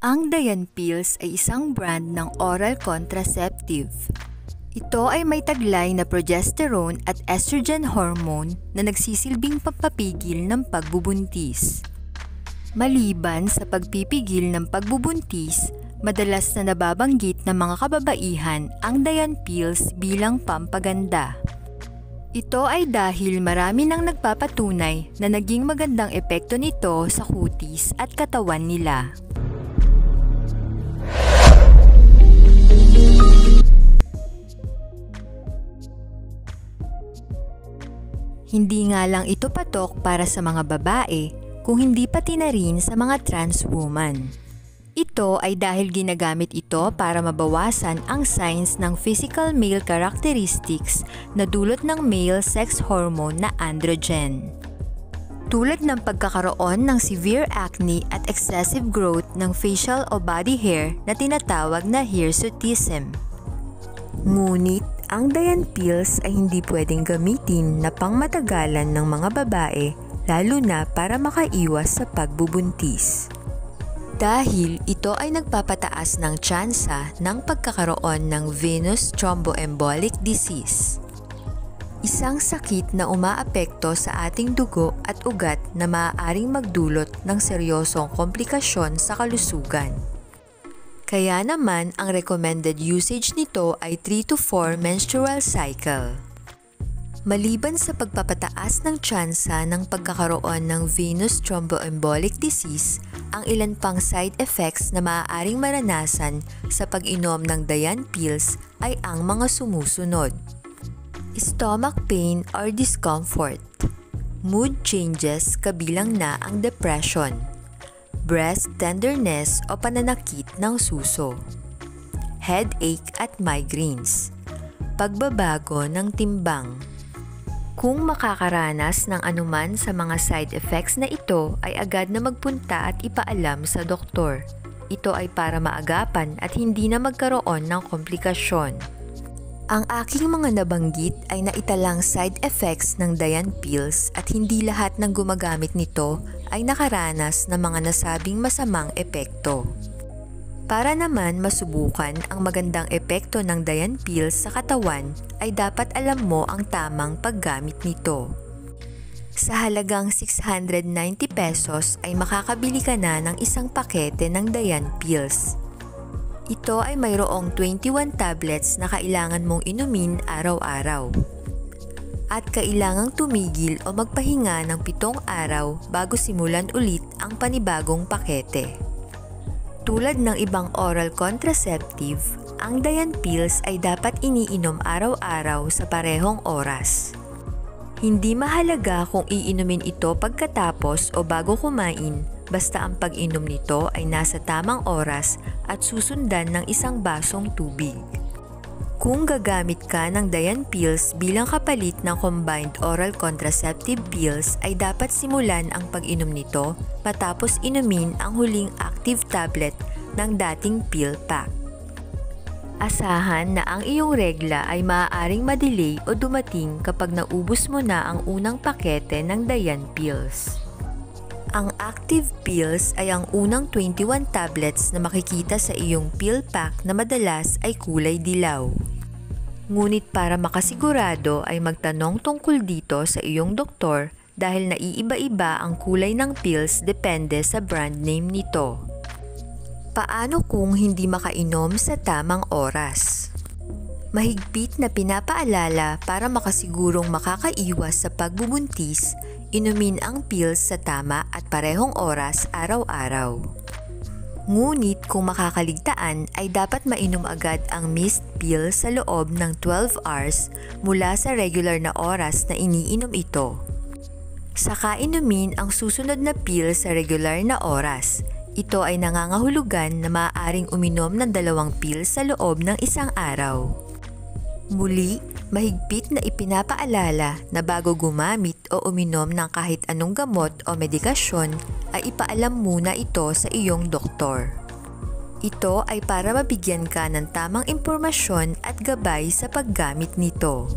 Ang Dayan Pills ay isang brand ng oral contraceptive. Ito ay may taglay na progesterone at estrogen hormone na nagsisilbing pampapigil ng pagbubuntis. Maliban sa pagpipigil ng pagbubuntis, madalas na nababanggit ng mga kababaihan ang Dayan Pills bilang pampaganda. Ito ay dahil marami nang nagpapatunay na naging magandang epekto nito sa kutis at katawan nila. Hindi nga lang ito patok para sa mga babae, kung hindi pati na rin sa mga trans woman. Ito ay dahil ginagamit ito para mabawasan ang signs ng physical male characteristics na dulot ng male sex hormone na androgen. Tulad ng pagkakaroon ng severe acne at excessive growth ng facial o body hair na tinatawag na hirsutism. Ngunit, ang Dayan Pills ay hindi pwedeng gamitin na pangmatagalan ng mga babae, lalo na para makaiwas sa pagbubuntis. Dahil ito ay nagpapataas ng tsansa ng pagkakaroon ng venous thromboembolic disease. Isang sakit na umaapekto sa ating dugo at ugat na maaaring magdulot ng seryosong komplikasyon sa kalusugan. Kaya naman ang recommended usage nito ay 3 to 4 menstrual cycle. Maliban sa pagpapataas ng tsansa ng pagkakaroon ng venous thromboembolic disease, ang ilan pang side effects na maaaring maranasan sa pag-inom ng Dayan Pills ay ang mga sumusunod. Stomach pain or discomfort, mood changes kabilang na ang depression, breast tenderness o pananakit ng suso, headache at migraines, pagbabago ng timbang. Kung makakaranas ng anuman sa mga side effects na ito ay agad na magpunta at ipaalam sa doktor. Ito ay para maagapan at hindi na magkaroon ng komplikasyon. Ang aking mga nabanggit ay naitalang side effects ng Dayan Pills at hindi lahat ng gumagamit nito ay nakaranas ng mga nasabing masamang epekto. Para naman masubukan ang magandang epekto ng Dayan Pills sa katawan ay dapat alam mo ang tamang paggamit nito. Sa halagang 690 pesos ay makakabili ka na ng isang pakete ng Dayan Pills. Ito ay mayroong 21 tablets na kailangan mong inumin araw-araw. At kailangang tumigil o magpahinga ng 7 araw bago simulan ulit ang panibagong pakete. Tulad ng ibang oral contraceptive, ang Dayan Pills ay dapat iniinom araw-araw sa parehong oras. Hindi mahalaga kung iinumin ito pagkatapos o bago kumain, basta ang pag-inom nito ay nasa tamang oras at susundan ng isang basong tubig. Kung gagamit ka ng Dayan Pills bilang kapalit ng combined oral contraceptive pills ay dapat simulan ang pag-inom nito matapos inumin ang huling active tablet ng dating pill pack. Asahan na ang iyong regla ay maaaring madelay o dumating kapag naubos mo na ang unang pakete ng Dayan Pills. Ang active pills ay ang unang 21 tablets na makikita sa iyong pill pack na madalas ay kulay dilaw. Ngunit para makasigurado ay magtanong tungkol dito sa iyong doktor dahil naiiba-iba ang kulay ng pills depende sa brand name nito. Paano kung hindi makainom sa tamang oras? Mahigpit na pinapaalala para makasigurong makakaiwas sa pagbubuntis, inumin ang pills sa tama at parehong oras araw-araw. Ngunit kung makakaligtaan ay dapat mainom agad ang mist pill sa loob ng 12 hours mula sa regular na oras na iniinom ito. Saka inumin ang susunod na pill sa regular na oras. Ito ay nangangahulugan na maaaring uminom ng 2 pills sa loob ng isang araw. Muli, mahigpit na ipinapaalala na bago gumamit o uminom ng kahit anong gamot o medikasyon ay ipaalam muna ito sa iyong doktor. Ito ay para mabigyan ka ng tamang impormasyon at gabay sa paggamit nito.